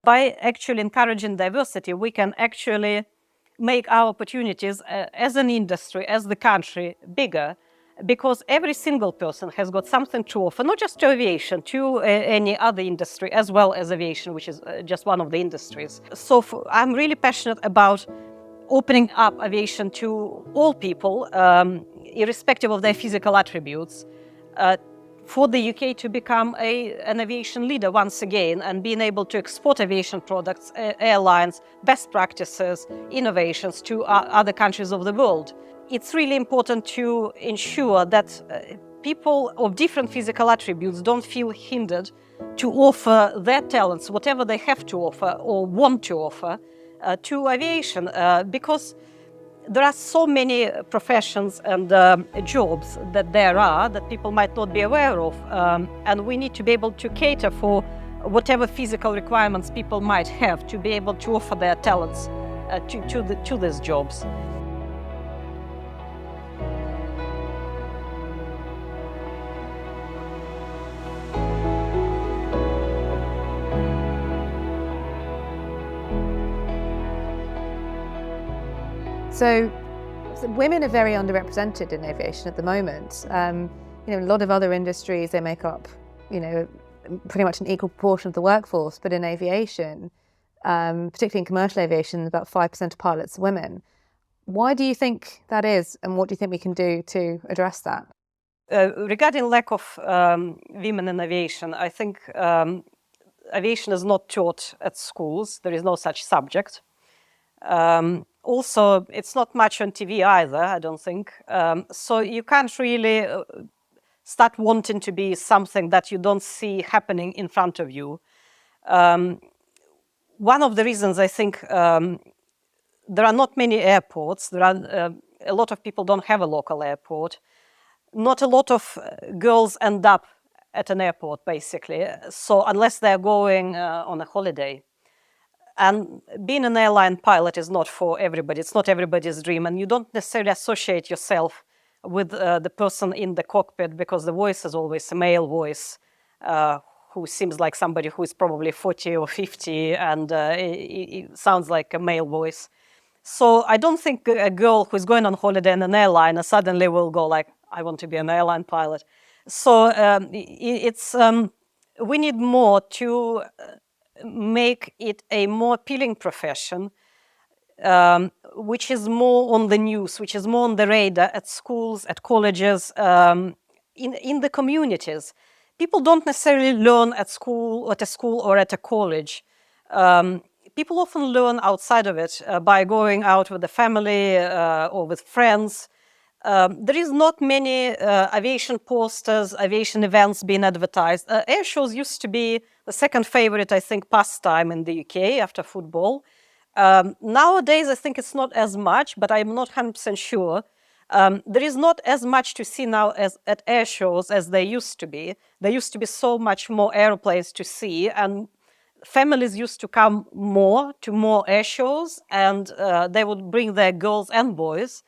By actually encouraging diversity, we can actually make our opportunities as an industry, as the country, bigger, because every single person has got something to offer, not just to aviation, to any other industry, as well as aviation, which is just one of the industries. So I'm really passionate about opening up aviation to all people, irrespective of their physical attributes, for the UK to become an aviation leader once again, and being able to export aviation products, airlines, best practices, innovations to other countries of the world. It's really important to ensure that people of different physical attributes don't feel hindered to offer their talents, whatever they have to offer or want to offer, to aviation, because there are so many professions and jobs that people might not be aware of, and we need to be able to cater for whatever physical requirements people might have to be able to offer their talents to these jobs. So women are very underrepresented in aviation at the moment. A lot of other industries, they make up, pretty much an equal proportion of the workforce, but in aviation, particularly in commercial aviation, about 5% of pilots are women. Why do you think that is, and what do you think we can do to address that? Regarding lack of women in aviation, I think aviation is not taught at schools. There is no such subject. Also, it's not much on TV either, I don't think. So you can't really start wanting to be something that you don't see happening in front of you. One of the reasons I think there are not many airports. There are a lot of people don't have a local airport. Not a lot of girls end up at an airport, basically. So unless they're going on a holiday. And being an airline pilot is not for everybody. It's not everybody's dream. And you don't necessarily associate yourself with the person in the cockpit, because the voice is always a male voice who seems like somebody who is probably 40 or 50, and it sounds like a male voice. So I don't think a girl who's going on holiday in an airliner suddenly will go like, I want to be an airline pilot. So we need more to make it a more appealing profession, which is more on the news, which is more on the radar at schools, at colleges, in the communities. People don't necessarily learn at school, or at a college. People often learn outside of it by going out with the family or with friends. There is not many aviation posters, aviation events being advertised. Air shows used to be the second favorite, I think, pastime in the UK after football. Nowadays, I think it's not as much, but I'm not 100% sure. There is not as much to see now as at air shows as there used to be. There used to be so much more airplanes to see, and families used to come more to more air shows, and they would bring their girls and boys.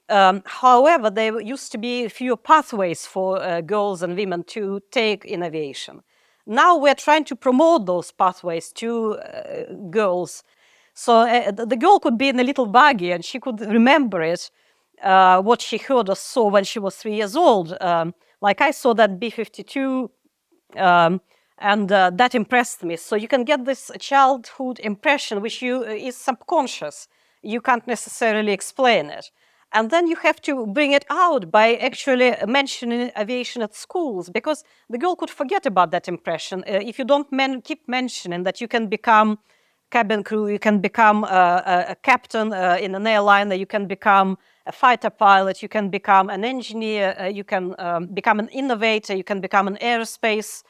However, there used to be fewer pathways for girls and women to take in aviation. Now we're trying to promote those pathways to girls. So the girl could be in a little buggy and she could remember it, what she heard or saw when she was 3 years old. Like I saw that B-52, and that impressed me. So you can get this childhood impression, which is subconscious. You can't necessarily explain it. And then you have to bring it out by actually mentioning aviation at schools, because the girl could forget about that impression. If you don't keep mentioning that you can become cabin crew, you can become a captain in an airliner, you can become a fighter pilot, you can become an engineer, you can become an innovator, you can become an aerospace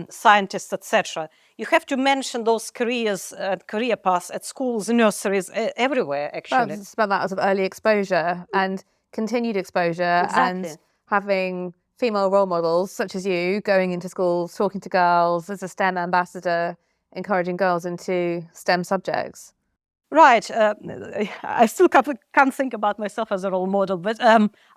scientist, etc. You have to mention those careers, career paths at schools, nurseries, everywhere, actually. It's about that sort of early exposure and continued exposure. Exactly. And having female role models such as you going into schools, talking to girls as a STEM ambassador, encouraging girls into STEM subjects. Right. I still can't think about myself as a role model, but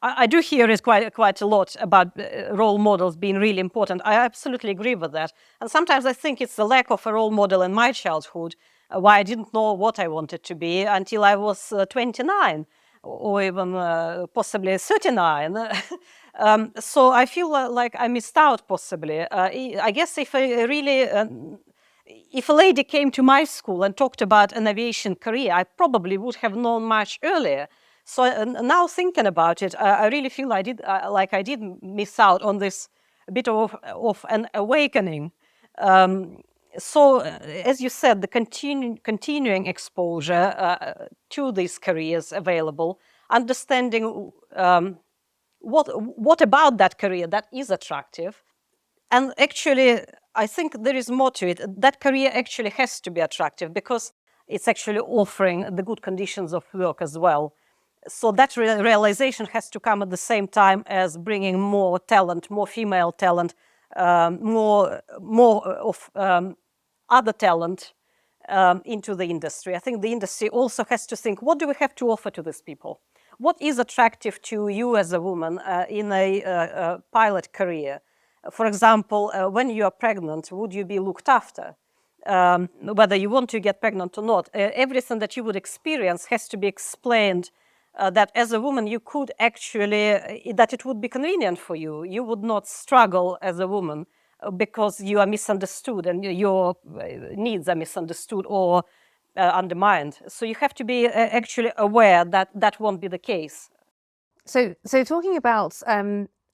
I do hear it quite a lot about role models being really important. I absolutely agree with that. And sometimes I think it's the lack of a role model in my childhood, why I didn't know what I wanted to be until I was 29 or even possibly 39. So I feel like I missed out possibly. I guess if I really... if a lady came to my school and talked about an aviation career, I probably would have known much earlier. So now thinking about it, I really feel I did miss out on this bit of an awakening. So, as you said, the continuing exposure to these careers available, understanding what about that career that is attractive. And actually, I think there is more to it. That career actually has to be attractive because it's actually offering the good conditions of work as well. So that realization has to come at the same time as bringing more talent, more female talent, more of other talent into the industry. I think the industry also has to think, what do we have to offer to these people? What is attractive to you as a woman in a pilot career? For example, when you are pregnant, would you be looked after? Whether you want to get pregnant or not, everything that you would experience has to be explained that as a woman you could actually, that it would be convenient for you. You would not struggle as a woman because you are misunderstood and your needs are misunderstood or undermined. So you have to be actually aware that that won't be the case. So talking about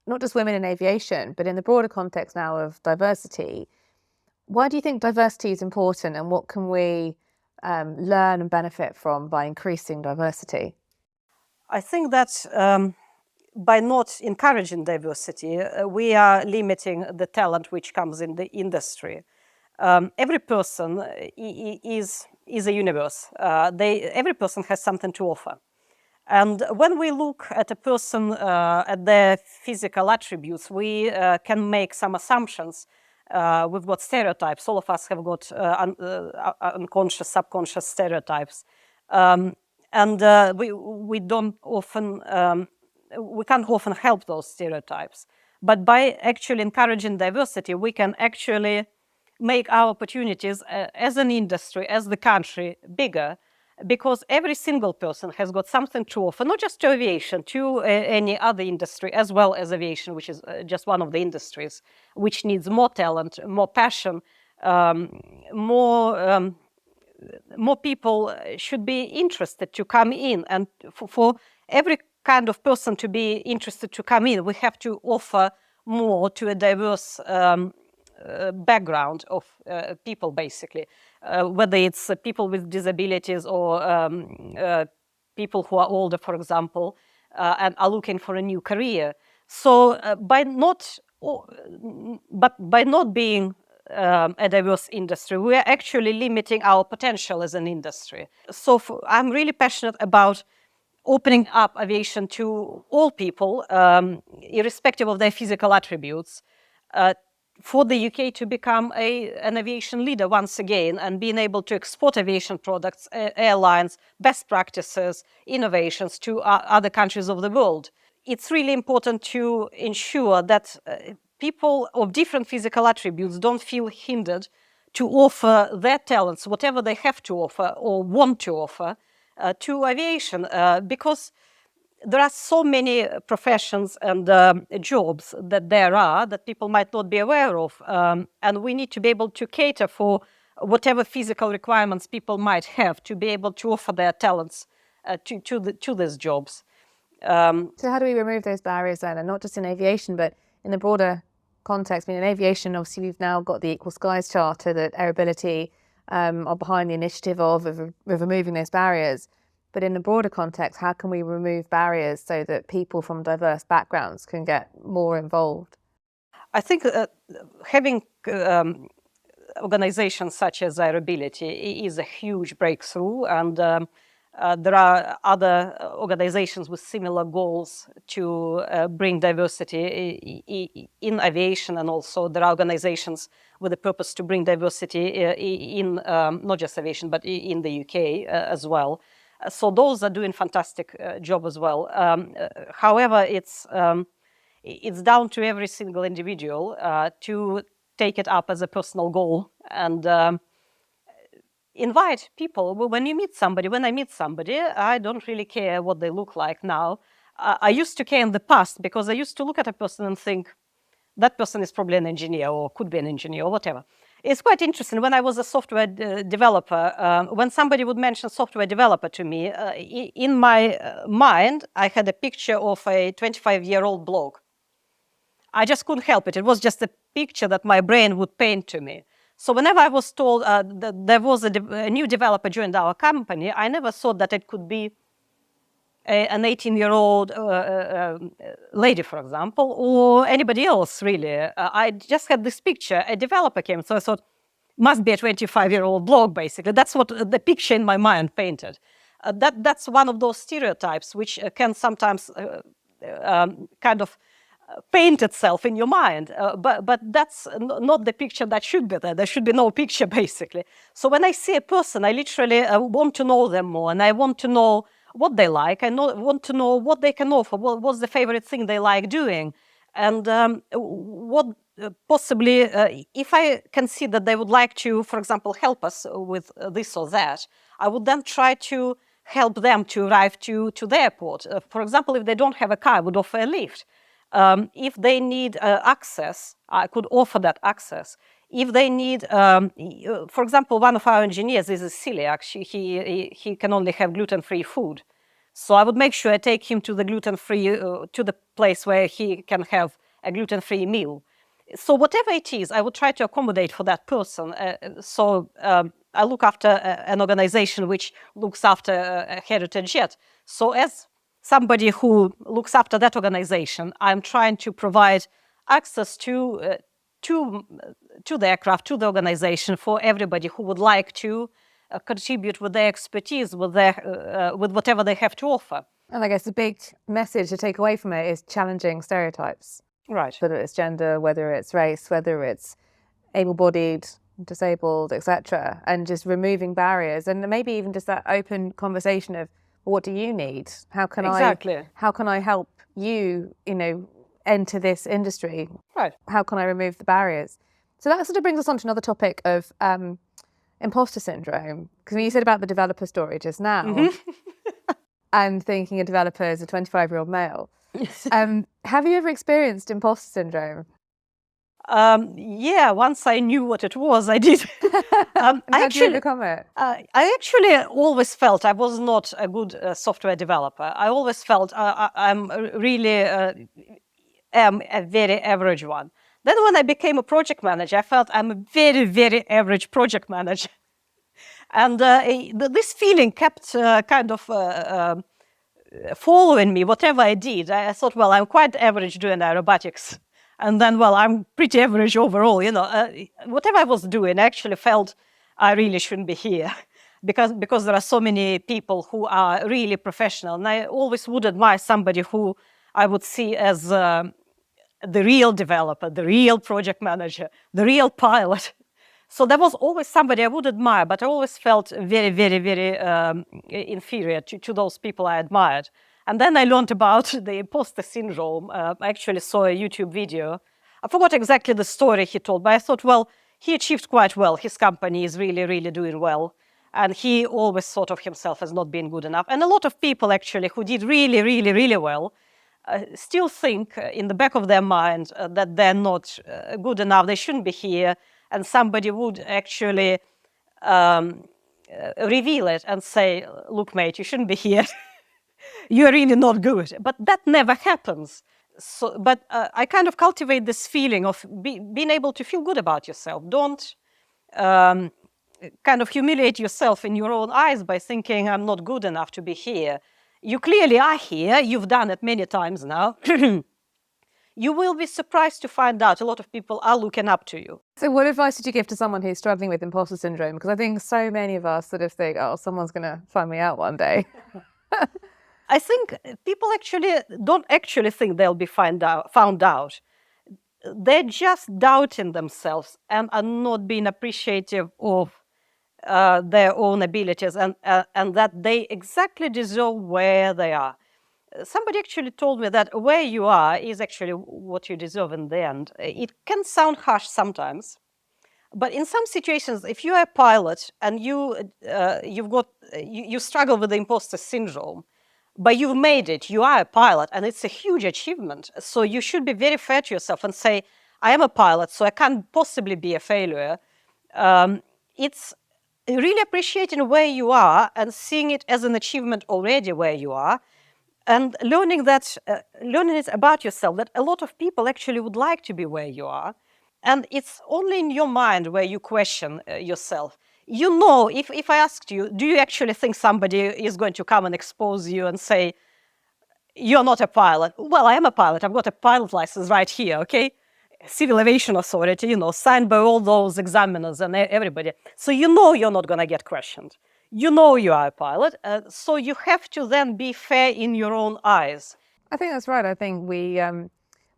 not just women in aviation, but in the broader context now of diversity, why do you think diversity is important, and what can we learn and benefit from by increasing diversity? I think that by not encouraging diversity, we are limiting the talent which comes in the industry. Every person is a universe. Every person has something to offer. And when we look at a person, at their physical attributes, we can make some assumptions. We've got stereotypes. All of us have got unconscious, subconscious stereotypes. And we don't often, we can't often help those stereotypes. But by actually encouraging diversity, we can actually make our opportunities as an industry, as the country, bigger, because every single person has got something to offer, not just to aviation, to any other industry, as well as aviation, which is just one of the industries, which needs more talent, more passion, more people should be interested to come in. And for every kind of person to be interested to come in, we have to offer more to a diverse background of people, basically, whether it's people with disabilities or people who are older, for example, and are looking for a new career. So by not being a diverse industry, we are actually limiting our potential as an industry. So I'm really passionate about opening up aviation to all people, irrespective of their physical attributes, for the UK to become an aviation leader once again, and being able to export aviation products, airlines, best practices, innovations to other countries of the world. It's really important to ensure that people of different physical attributes don't feel hindered to offer their talents, whatever they have to offer or want to offer, to aviation, because there are so many professions and jobs that people might not be aware of, and we need to be able to cater for whatever physical requirements people might have to be able to offer their talents to these jobs. So how do we remove those barriers then, and not just in aviation, but in the broader context? I mean, in aviation, obviously, we've now got the Equal Skies Charter that Aerobility are behind the initiative of removing those barriers. But in the broader context, how can we remove barriers so that people from diverse backgrounds can get more involved? I think having organizations such as Aerobility is a huge breakthrough, and There are other organizations with similar goals to bring diversity in aviation, and also there are organizations with the purpose to bring diversity in not just aviation, but in the UK as well. So those are doing fantastic job as well. However, it's down to every single individual to take it up as a personal goal and invite people. When I meet somebody, I don't really care what they look like now. I used to care in the past because I used to look at a person and think, that person is probably an engineer or could be an engineer or whatever. It's quite interesting. When I was a software developer, when somebody would mention software developer to me, in my mind, I had a picture of a 25-year-old bloke. I just couldn't help it. It was just a picture that my brain would paint to me. So whenever I was told that there was a new developer joined our company, I never thought that it could be an 18-year-old lady, for example, or anybody else, really. I just had this picture. A developer came, so I thought, must be a 25-year-old bloke, basically. That's what the picture in my mind painted. That's one of those stereotypes which can sometimes kind of paint itself in your mind, but that's not the picture that should be there. There should be no picture, basically. So when I see a person, I literally want to know them more, and I want to know what they like. I want to know what they can offer, what's the favorite thing they like doing, and what possibly, if I can see that they would like to, for example, help us with this or that, I would then try to help them to arrive to the airport. For example, if they don't have a car, I would offer a lift. If they need access, I could offer that access. If they need, for example, one of our engineers is a celiac. He can only have gluten-free food. So I would make sure I take him to the gluten-free, to the place where he can have a gluten-free meal. So whatever it is, I would try to accommodate for that person. I look after an organization which looks after a heritage jet. So as somebody who looks after that organization, I'm trying to provide access to the aircraft, to the organization, for everybody who would like to contribute with their expertise, with whatever they have to offer. And I guess the big message to take away from it is challenging stereotypes. Right. Whether it's gender, whether it's race, whether it's able-bodied, disabled, etc., and just removing barriers, and maybe even just that open conversation of, what do you need? How can I help you, enter this industry? Right. How can I remove the barriers? So that sort of brings us on to another topic of imposter syndrome. Because when you said about the developer story just now, I'm thinking a developer is a 25-year-old male. Have you ever experienced imposter syndrome? Yeah, once I knew what it was, I did. How did you overcome it? I actually always felt I was not a good software developer. I always felt I'm really am a very average one. Then when I became a project manager, I felt I'm a very, very average project manager. And this feeling kept kind of following me, whatever I did. I thought, well, I'm quite average doing aerobatics. And then, well, I'm pretty average overall, whatever I was doing, I actually felt I really shouldn't be here because there are so many people who are really professional. And I always would admire somebody who I would see as the real developer, the real project manager, the real pilot. So there was always somebody I would admire, but I always felt very, very, very inferior to those people I admired. And then I learned about the imposter syndrome. I actually saw a YouTube video. I forgot exactly the story he told, but I thought, well, he achieved quite well. His company is really, really doing well. And he always thought of himself as not being good enough. And a lot of people, actually, who did really, really, really well, still think in the back of their mind that they're not good enough, they shouldn't be here. And somebody would actually reveal it and say, look, mate, you shouldn't be here. You're really not good. But that never happens. So, but I kind of cultivate this feeling of being able to feel good about yourself. Don't kind of humiliate yourself in your own eyes by thinking, I'm not good enough to be here. You clearly are here. You've done it many times now. you will be surprised to find out a lot of people are looking up to you. So what advice would you give to someone who's struggling with imposter syndrome? Because I think so many of us sort of think, oh, someone's going to find me out one day. I think people actually don't actually think they'll be found out. They're just doubting themselves and are not being appreciative of their own abilities and that they exactly deserve where they are. Somebody actually told me that where you are is actually what you deserve in the end. It can sound harsh sometimes, but in some situations, if you are a pilot and you struggle with the imposter syndrome, but you've made it, you are a pilot, and it's a huge achievement. So you should be very fair to yourself and say, I am a pilot, so I can't possibly be a failure. It's really appreciating where you are and seeing it as an achievement already where you are, and learning it about yourself, that a lot of people actually would like to be where you are. And it's only in your mind where you question yourself. You know, if I asked you, do you actually think somebody is going to come and expose you and say, you're not a pilot? Well, I am a pilot. I've got a pilot license right here, okay? Civil Aviation Authority, signed by all those examiners and everybody. So you know you're not going to get questioned. You know you are a pilot, so you have to then be fair in your own eyes. I think that's right. I think we're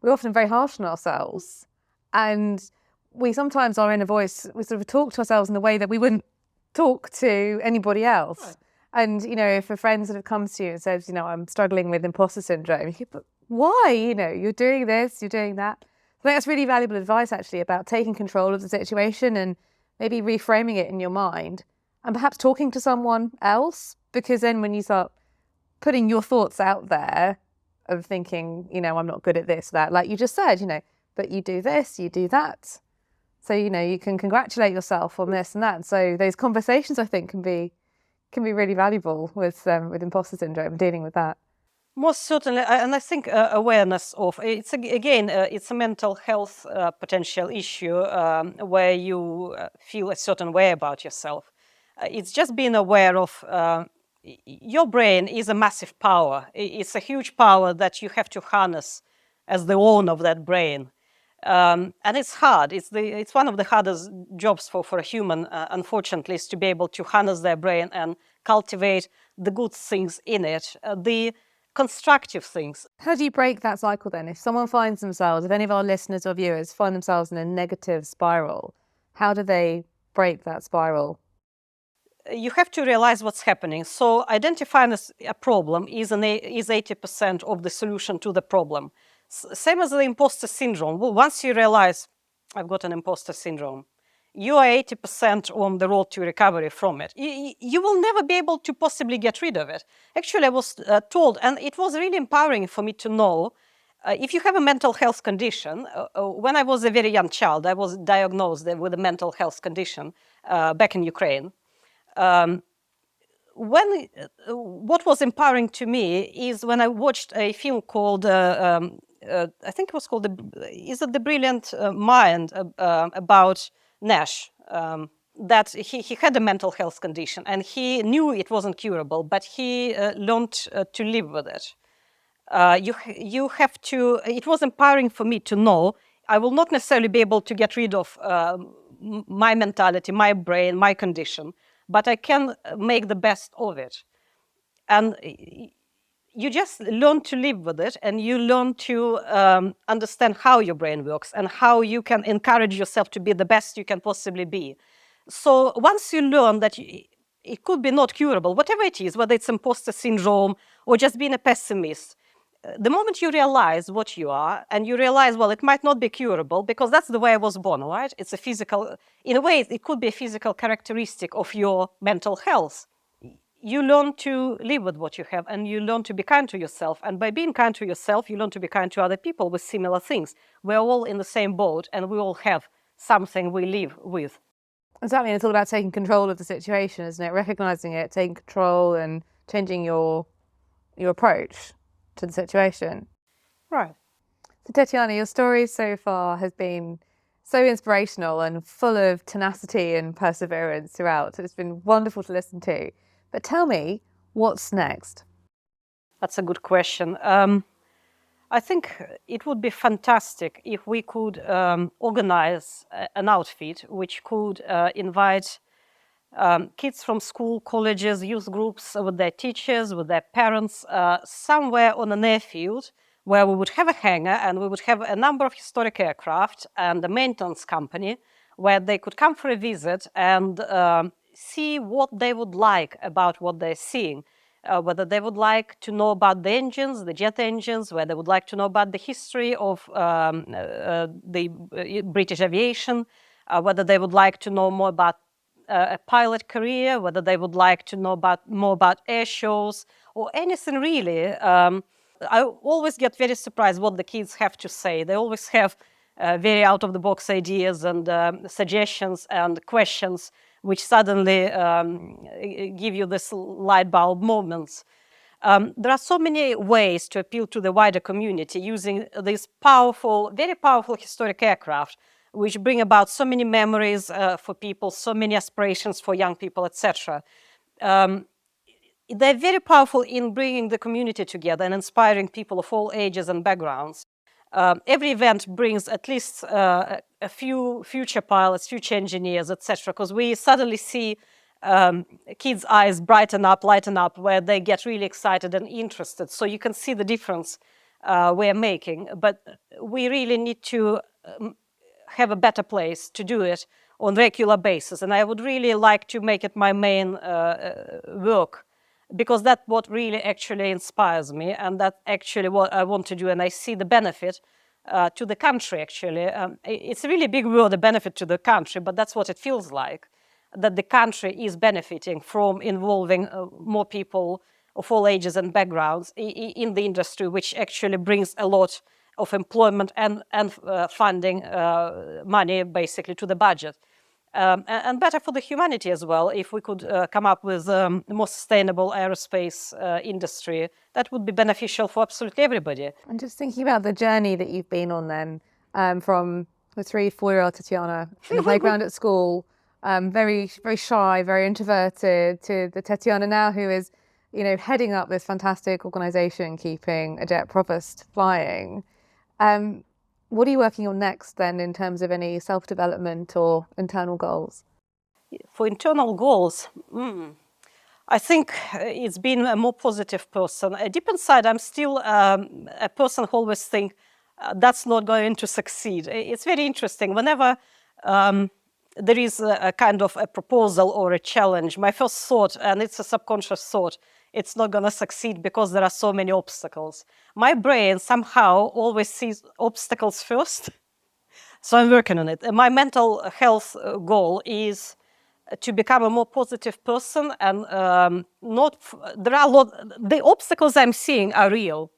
often very harsh on ourselves, and we sometimes, our inner voice, we sort of talk to ourselves in a way that we wouldn't talk to anybody else. Right. And, if a friend sort of comes to you and says, I'm struggling with imposter syndrome, you think, but why? You're doing this, you're doing that. I think that's really valuable advice, actually, about taking control of the situation and maybe reframing it in your mind. And perhaps talking to someone else, because then when you start putting your thoughts out there of thinking, I'm not good at this, that, like you just said, but you do this, you do that. So, you can congratulate yourself on this and that. So those conversations, I think, can be really valuable with imposter syndrome, dealing with that. Most certainly, and I think awareness of it's it's a mental health potential issue where you feel a certain way about yourself. It's just being aware of your brain is a massive power. It's a huge power that you have to harness as the owner of that brain. And it's hard. It's one of the hardest jobs for a human, unfortunately, is to be able to harness their brain and cultivate the good things in it, the constructive things. How do you break that cycle then? If someone finds themselves, if any of our listeners or viewers find themselves in a negative spiral, how do they break that spiral? You have to realize what's happening. So identifying a problem is 80% of the solution to the problem. Same as the imposter syndrome. Well, once you realize, I've got an imposter syndrome, you are 80% on the road to recovery from it. You will never be able to possibly get rid of it. Actually, I was told, and it was really empowering for me to know, if you have a mental health condition, when I was a very young child, I was diagnosed with a mental health condition back in Ukraine. What was empowering to me is when I watched a film called, I think it was called, The Brilliant Mind, about Nash, that he had a mental health condition and he knew it wasn't curable, but he learned to live with it. You have to, it was empowering for me to know I will not necessarily be able to get rid of my mentality, my brain, my condition, but I can make the best of it. And you just learn to live with it, and you learn to understand how your brain works and how you can encourage yourself to be the best you can possibly be. So once you learn that it could be not curable, whatever it is, whether it's imposter syndrome or just being a pessimist, the moment you realize what you are and you realize, well, it might not be curable because that's the way I was born, right? It's a physical, in a way, it could be a physical characteristic of your mental health. You learn to live with what you have and you learn to be kind to yourself. And by being kind to yourself, you learn to be kind to other people with similar things. We're all in the same boat and we all have something we live with. Exactly, and it's all about taking control of the situation, isn't it? Recognizing it, taking control and changing your approach to the situation. Right. So Tetyana, your story so far has been so inspirational and full of tenacity and perseverance throughout. It's been wonderful to listen to. But tell me, what's next? That's a good question. I think it would be fantastic if we could organize an outfit which could invite kids from school, colleges, youth groups with their teachers, with their parents, somewhere on an airfield where we would have a hangar and we would have a number of historic aircraft and a maintenance company where they could come for a visit and see what they would like about what they're seeing. Whether they would like to know about the engines, the jet engines, whether they would like to know about the history of the British aviation, whether they would like to know more about a pilot career, whether they would like to know more about air shows or anything really. I always get very surprised what the kids have to say. They always have very out-of-the-box ideas and suggestions and questions which suddenly give you this light bulb moments. There are so many ways to appeal to the wider community using these powerful, very powerful historic aircraft, which bring about so many memories for people, so many aspirations for young people, etc. They're very powerful in bringing the community together and inspiring people of all ages and backgrounds. Every event brings at least a few future pilots, future engineers, etc., because we suddenly see kids' eyes brighten up, lighten up, where they get really excited and interested. So you can see the difference we're making. But we really need to have a better place to do it on a regular basis. And I would really like to make it my main work, because that's what really actually inspires me, and that's actually what I want to do, and I see the benefit to the country, actually. It's a really big word, the benefit to the country, but that's what it feels like, that the country is benefiting from involving more people of all ages and backgrounds in the industry, which actually brings a lot of employment and funding money, basically, to the budget. And better for the humanity as well. If we could come up with a more sustainable aerospace industry, that would be beneficial for absolutely everybody. And just thinking about the journey that you've been on then, from the 3-4-year-old Tetyana in the playground at school, very, very shy, very introverted, to the Tetyana now who is, you know, heading up this fantastic organisation, keeping a jet provost flying. What are you working on next then in terms of any self-development or internal goals? For internal goals, I think it's been a more positive person. Deep inside, I'm still a person who always think that's not going to succeed. It's very interesting. Whenever there is a kind of a proposal or a challenge, my first thought, and it's a subconscious thought, it's not going to succeed because there are so many obstacles. My brain somehow always sees obstacles first, so I'm working on it. My mental health goal is to become a more positive person, and there are the obstacles I'm seeing are real,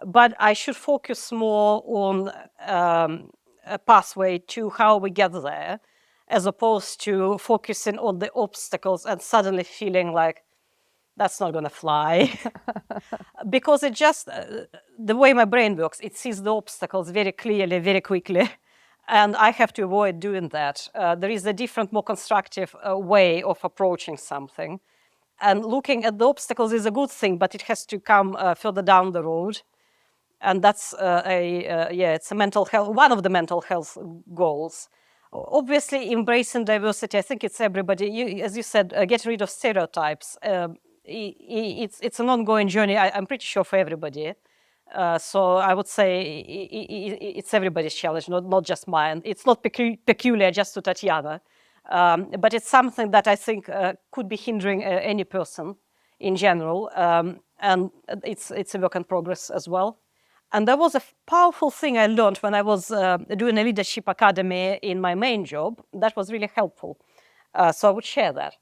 but I should focus more on a pathway to how we get there, as opposed to focusing on the obstacles and suddenly feeling like, that's not going to fly. Because it just, the way my brain works, it sees the obstacles very clearly, very quickly. And I have to avoid doing that. There is a different, more constructive way of approaching something. And looking at the obstacles is a good thing, but it has to come further down the road. And that's it's a mental health, one of the mental health goals. Obviously, embracing diversity, I think it's everybody. As you said, get rid of stereotypes. It's an ongoing journey, I'm pretty sure, for everybody. So I would say it's everybody's challenge, not just mine. It's not peculiar just to Tetyana, but it's something that I think could be hindering any person in general, and it's a work in progress as well. And there was a powerful thing I learned when I was doing a leadership academy in my main job that was really helpful. So I would share that.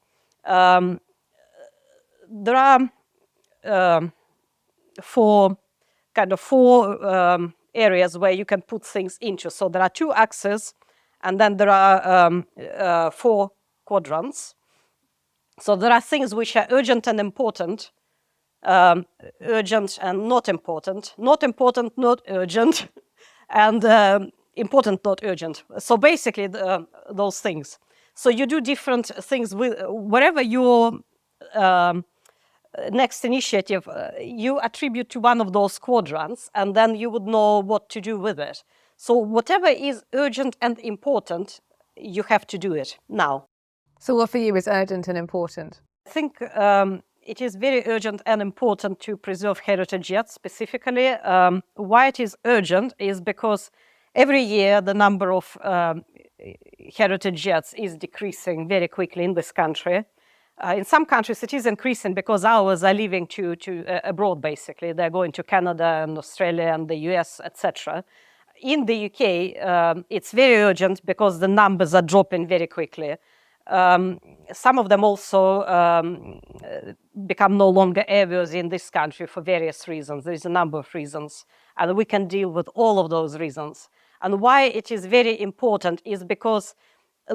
There are four areas where you can put things into. So there are 2 axes, and then there are 4 quadrants. So there are things which are urgent and important, urgent and not important, not urgent, and important, not urgent. So basically those things. So you do different things with wherever your next initiative, you attribute to one of those quadrants, and then you would know what to do with it. So whatever is urgent and important, you have to do it now. So what for you is urgent and important? I think it is very urgent and important to preserve heritage jets specifically. Why it is urgent is because every year the number of heritage jets is decreasing very quickly in this country. In some countries it is increasing because ours are leaving to abroad basically. They're going to Canada and Australia and the US, etc. In the UK, it's very urgent because the numbers are dropping very quickly. Some of them also become no longer aviators in this country for various reasons. There is a number of reasons, and we can deal with all of those reasons. And why it is very important is because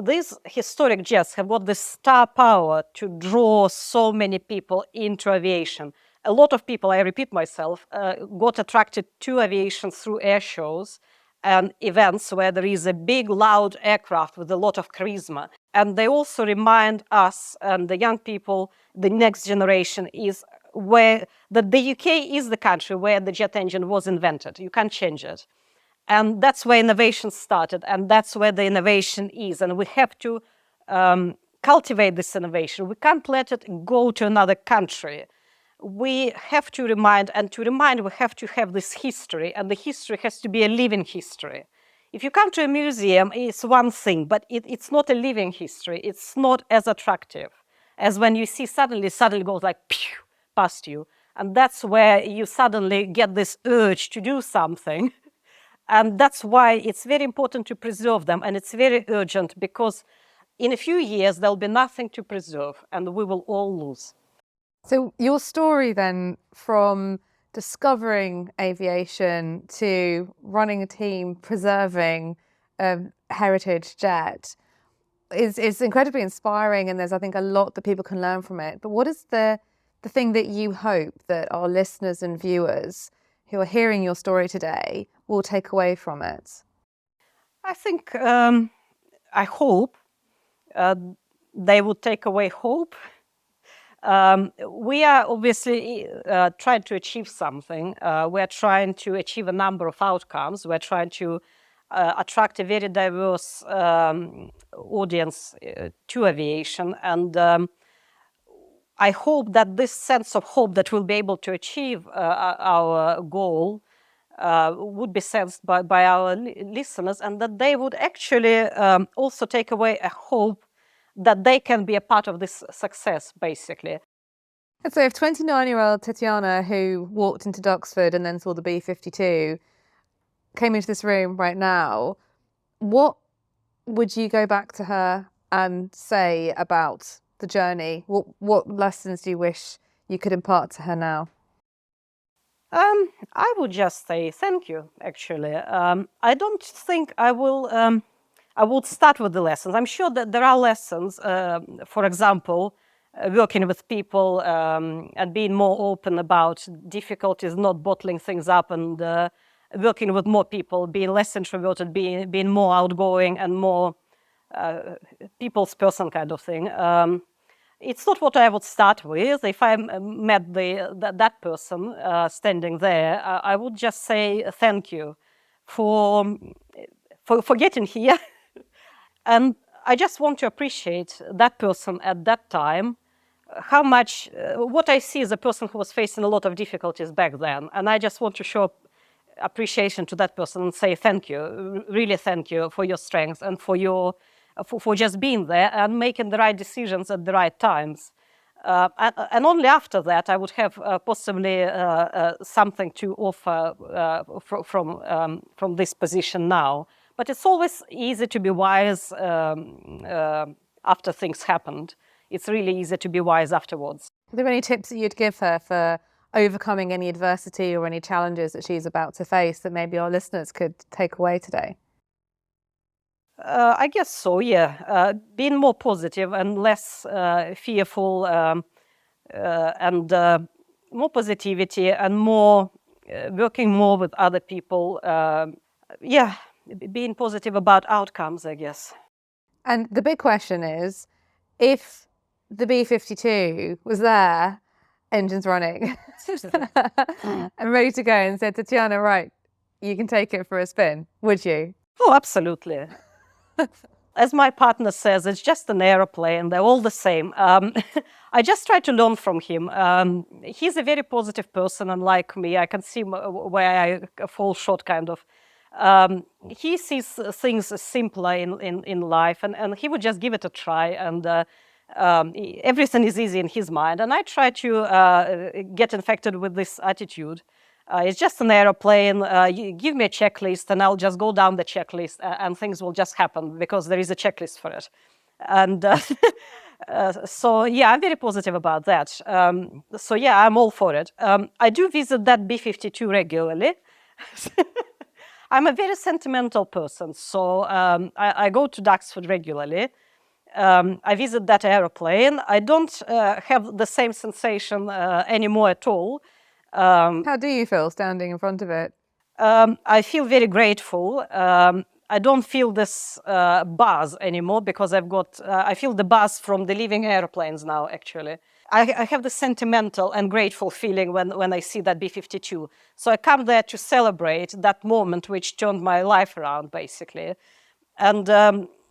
these historic jets have got the star power to draw so many people into aviation. A lot of people, I repeat myself, got attracted to aviation through air shows and events where there is a big, loud aircraft with a lot of charisma. And they also remind us and the young people, the next generation, is that the UK is the country where the jet engine was invented. You can't change it. And that's where innovation started, and that's where the innovation is. And we have to cultivate this innovation. We can't let it go to another country. We have to remind, we have to have this history, and the history has to be a living history. If you come to a museum, it's one thing, but it's not a living history. It's not as attractive as when you see suddenly goes like pew, past you. And that's where you suddenly get this urge to do something. And that's why it's very important to preserve them, and it's very urgent because in a few years there'll be nothing to preserve and we will all lose. So your story then, from discovering aviation to running a team, preserving a heritage jet, is incredibly inspiring, and there's, I think, a lot that people can learn from it. But what is the thing that you hope that our listeners and viewers who are hearing your story today will take away from it? I think, I hope they will take away hope. We are obviously trying to achieve something. We're trying to achieve a number of outcomes. We're trying to attract a very diverse audience to aviation. And I hope that this sense of hope that we'll be able to achieve our goal would be sensed by our listeners, and that they would actually also take away a hope that they can be a part of this success, basically. And so if 29-year-old Tetyana, who walked into Duxford and then saw the B-52, came into this room right now, what would you go back to her and say about the journey? What lessons do you wish you could impart to her now? I would just say thank you, actually. I don't think I would start with the lessons. I'm sure that there are lessons, for example, working with people and being more open about difficulties, not bottling things up, and working with more people, being less introverted, being more outgoing and more people's person kind of thing. It's not what I would start with. If I met that person standing there, I would just say thank you for getting here. And I just want to appreciate that person at that time, how much, what I see is a person who was facing a lot of difficulties back then. And I just want to show appreciation to that person and say thank you, really thank you for your strength and for just being there and making the right decisions at the right times. And only after that I would have possibly something to offer from this position now. But it's always easy to be wise after things happened. It's really easy to be wise afterwards. Are there any tips that you'd give her for overcoming any adversity or any challenges that she's about to face that maybe our listeners could take away today? I guess so, yeah. Being more positive and less fearful, and more positivity and more working more with other people. Yeah, being positive about outcomes, I guess. And the big question is, if the B-52 was there engines running and ready to go and said, Tetyana, right, you can take it for a spin, would you? Oh, absolutely. As my partner says, it's just an aeroplane. They're all the same. I just try to learn from him. He's a very positive person, unlike me. I can see where I fall short, kind of. He sees things simpler in life, and he would just give it a try. And everything is easy in his mind. And I try to get infected with this attitude. It's just an aeroplane. You give me a checklist, and I'll just go down the checklist, and things will just happen because there is a checklist for it. And so, yeah, I'm very positive about that. So, yeah, I'm all for it. I do visit that B-52 regularly. I'm a very sentimental person, so I go to Duxford regularly. I visit that aeroplane. I don't have the same sensation anymore at all. How do you feel standing in front of it? I feel very grateful. I don't feel this buzz anymore because I feel the buzz from the living airplanes now, actually. I have the sentimental and grateful feeling when I see that B-52. So I come there to celebrate that moment which turned my life around, basically. And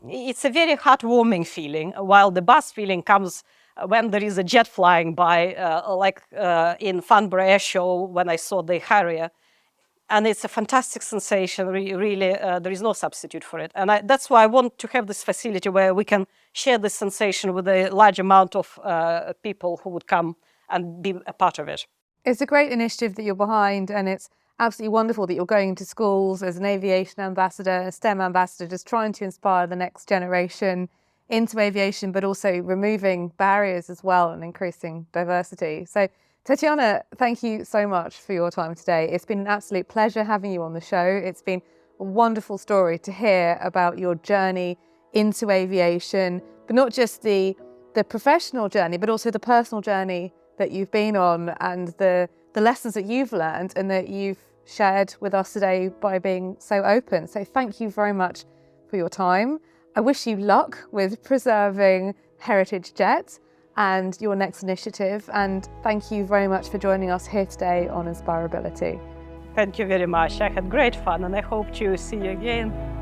it's a very heartwarming feeling, while the buzz feeling comes when there is a jet flying by, like in Farnborough Air Show when I saw the Harriett. And it's a fantastic sensation, really, there is no substitute for it. And that's why I want to have this facility where we can share this sensation with a large amount of people who would come and be a part of it. It's a great initiative that you're behind, and it's absolutely wonderful that you're going to schools as an aviation ambassador, a STEM ambassador, just trying to inspire the next generation into aviation, but also removing barriers as well and increasing diversity. So Tetyana, thank you so much for your time today. It's been an absolute pleasure having you on the show. It's been a wonderful story to hear about your journey into aviation, but not just the professional journey, but also the personal journey that you've been on and the lessons that you've learned and that you've shared with us today by being so open. So thank you very much for your time. I wish you luck with preserving heritage jets and your next initiative. And thank you very much for joining us here today on Aerobility. Thank you very much. I had great fun, and I hope to see you again.